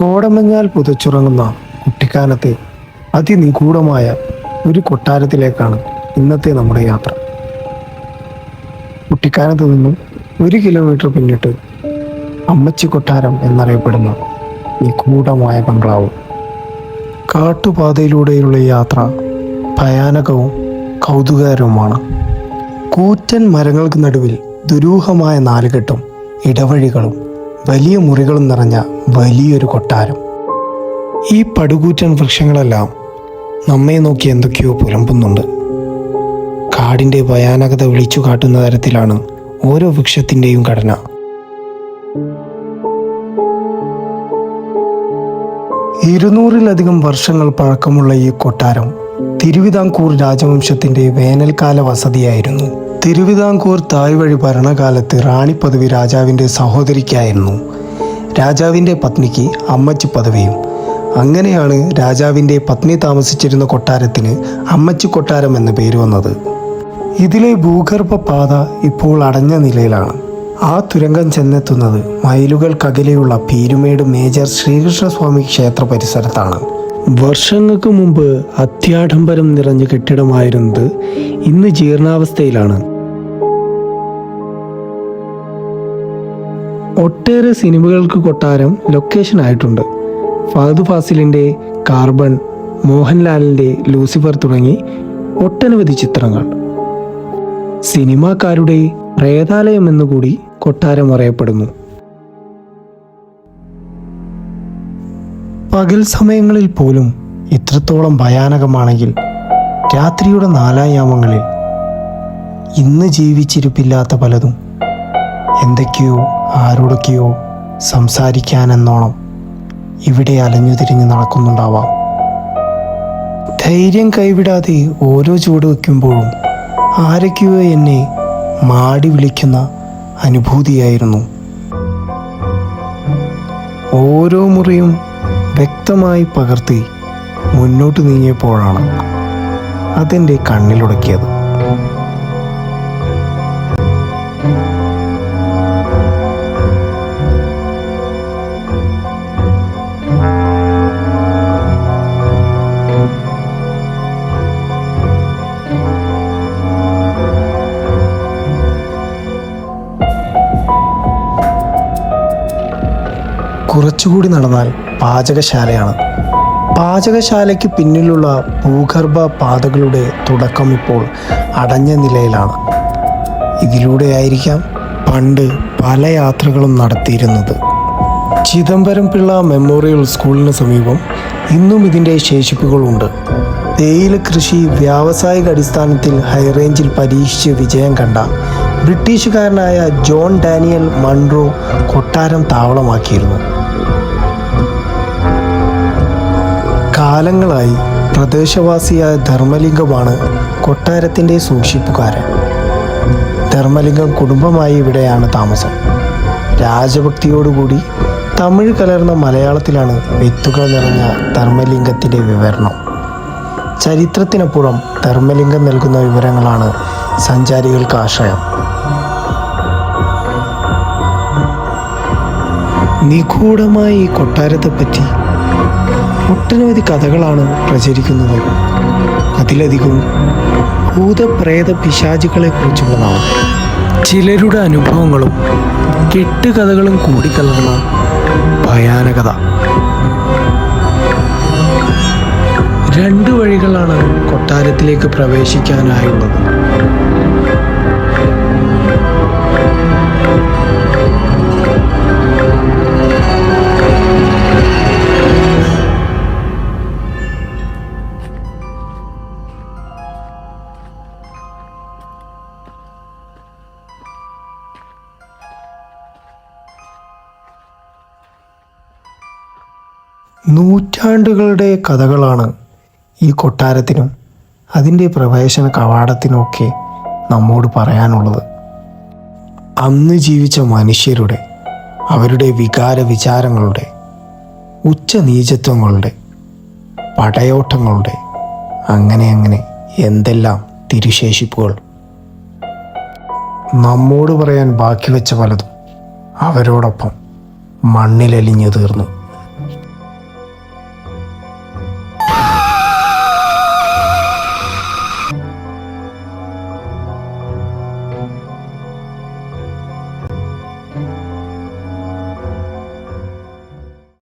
കോടമഞ്ഞാൽ പുതച്ചുറങ്ങുന്ന കുട്ടിക്കാലത്തെ അതിനിഗൂഢമായ ഒരു കൊട്ടാരത്തിലേക്കാണ് ഇന്നത്തെ നമ്മുടെ യാത്ര. കുട്ടിക്കാലത്ത് നിന്നും 1 കിലോമീറ്റർ പിന്നിട്ട് അമ്മച്ചി കൊട്ടാരം എന്നറിയപ്പെടുന്ന നിഗൂഢമായ ബംഗ്ലാവ്. കാട്ടുപാതയിലൂടെയുള്ള യാത്ര ഭയാനകവും കൗതുകകരവുമാണ്. കൂറ്റൻ മരങ്ങൾക്ക് നടുവിൽ ദുരൂഹമായ നാലുകെട്ടും ഇടവഴികളും വലിയ മുറികളും നിറഞ്ഞ വലിയൊരു കൊട്ടാരം. ഈ പടുകൂറ്റൻ വൃക്ഷങ്ങളെല്ലാം നമ്മെ നോക്കി എന്തൊക്കെയോ പുലമ്പുന്നുണ്ട്. കാടിൻ്റെ ഭയാനകത വിളിച്ചു കാട്ടുന്ന തരത്തിലാണ് ഓരോ വൃക്ഷത്തിൻ്റെയും ഘടന. ഇരുന്നൂറിലധികം വർഷങ്ങൾ പഴക്കമുള്ള ഈ കൊട്ടാരം തിരുവിതാംകൂർ രാജവംശത്തിൻ്റെ വേനൽക്കാല വസതിയായിരുന്നു. തിരുവിതാംകൂർ തായ്വഴി ഭരണകാലത്ത് റാണി പദവി രാജാവിൻ്റെ സഹോദരിക്കായിരുന്നു. രാജാവിൻ്റെ പത്നിക്ക് അമ്മച്ചി പദവിയും. അങ്ങനെയാണ് രാജാവിൻ്റെ പത്നി താമസിച്ചിരുന്ന കൊട്ടാരത്തിന് അമ്മച്ചി കൊട്ടാരം എന്ന പേര് വന്നത്. ഇതിലെ ഭൂഗർഭ പാത ഇപ്പോൾ അടഞ്ഞ നിലയിലാണ്. ആ തുരങ്കം ചെന്നെത്തുന്നത് മൈലുകൾക്കകലെയുള്ള പീരുമേട് മേജർ ശ്രീകൃഷ്ണസ്വാമി ക്ഷേത്ര പരിസരത്താണ്. വർഷങ്ങൾക്ക് മുമ്പ് അത്യാഡംബരം നിറഞ്ഞ കെട്ടിടമായിരുന്നത് ഇന്ന് ജീർണാവസ്ഥയിലാണ്. ഒട്ടേറെ സിനിമകൾക്ക് കൊട്ടാരം ലൊക്കേഷൻ ആയിട്ടുണ്ട്. ഫഹദ് ഫാസിലിൻ്റെ കാർബൺ, മോഹൻലാലിൻ്റെ ലൂസിഫർ തുടങ്ങി ഒട്ടനവധി ചിത്രങ്ങൾ. സിനിമാക്കാരുടെ പ്രേതാലയം എന്നുകൂടി കൊട്ടാരം അറിയപ്പെടുന്നു. പകൽ സമയങ്ങളിൽ പോലും ഇത്രത്തോളം ഭയാനകമാണെങ്കിൽ രാത്രിയുടെ 4-ാം യാമങ്ങളിൽ ഇന്ന് ജീവിച്ചിരിപ്പില്ലാത്ത പലതും എന്തൊക്കെയോ ആരോടൊക്കെയോ സംസാരിക്കാനെന്നോണം ഇവിടെ അലഞ്ഞുതിരിഞ്ഞ് നടക്കുന്നുണ്ടാവാം. ധൈര്യം കൈവിടാതെ ഓരോ ചുവട് വയ്ക്കുമ്പോഴും ആരൊക്കെയോ എന്നെ മാടി വിളിക്കുന്ന അനുഭൂതിയായിരുന്നു. ഓരോ മുറിയും വ്യക്തമായി പകർത്തി മുന്നോട്ട് നീങ്ങിയപ്പോഴാണ് അതെൻ്റെ കണ്ണിലുടക്കിയത്. കുറച്ചുകൂടി നടന്നാൽ പാചകശാലയാണ്. പാചകശാലയ്ക്ക് പിന്നിലുള്ള ഭൂഗർഭ പാതകളുടെ തുടക്കം ഇപ്പോൾ അടഞ്ഞ നിലയിലാണ്. ഇതിലൂടെയായിരിക്കാം പണ്ട് പല യാത്രകളും നടത്തിയിരുന്നത്. ചിദംബരം പിള്ള മെമ്മോറിയൽ സ്കൂളിന് സമീപം ഇന്നും ഇതിൻ്റെ ശേഷിപ്പുകളുണ്ട്. തേയില കൃഷി വ്യാവസായിക അടിസ്ഥാനത്തിൽ ഹൈറേഞ്ചിൽ പരീക്ഷിച്ച് വിജയം കണ്ട ബ്രിട്ടീഷുകാരനായ ജോൺ ഡാനിയൽ മൺറോ കൊട്ടാരം താവളമാക്കിയിരുന്നു. കാലങ്ങളായി പ്രദേശവാസിയായ ധർമ്മലിംഗമാണ് കൊട്ടാരത്തിൻ്റെ സൂക്ഷിപ്പുകാരൻ. ധർമ്മലിംഗം കുടുംബമായി ഇവിടെയാണ് താമസം. രാജഭക്തിയോടുകൂടി തമിഴ് കലർന്ന മലയാളത്തിലാണ് വിത്തുകൾ നിറഞ്ഞ ധർമ്മലിംഗത്തിൻ്റെ വിവരണം. ചരിത്രത്തിനപ്പുറം ധർമ്മലിംഗം നൽകുന്ന വിവരങ്ങളാണ് സഞ്ചാരികൾക്ക് ആശ്രയം. നിഗൂഢമായ ഈ കൊട്ടാരത്തെപ്പറ്റി ഒട്ടനവധി കഥകളാണ് പ്രചരിക്കുന്നത്. അതിലധികവും ഭൂതപ്രേത പിശാചുകളെ കുറിച്ചുള്ളതാണ്. ചിലരുടെ അനുഭവങ്ങളും കെട്ടുകഥകളും കൂടിക്കലർന്ന ഭയാനകത. 2 വഴികളാണ് കൊട്ടാരത്തിലേക്ക് പ്രവേശിക്കാനായുള്ളത്. നൂറ്റാണ്ടുകളുടെ കഥകളാണ് ഈ കൊട്ടാരത്തിനും അതിൻ്റെ പ്രവേശന കവാടത്തിനുമൊക്കെ നമ്മോട് പറയാനുള്ളത്. അന്ന് ജീവിച്ച മനുഷ്യരുടെ, അവരുടെ വികാര വിചാരങ്ങളുടെ, ഉച്ചനീചത്വങ്ങളുടെ, പടയോട്ടങ്ങളുടെ, അങ്ങനെ എന്തെല്ലാം തിരുശേഷിപ്പുകൾ. നമ്മോട് പറയാൻ ബാക്കി വെച്ച പലതും അവരോടൊപ്പം മണ്ണിലലിഞ്ഞു തീർന്നു.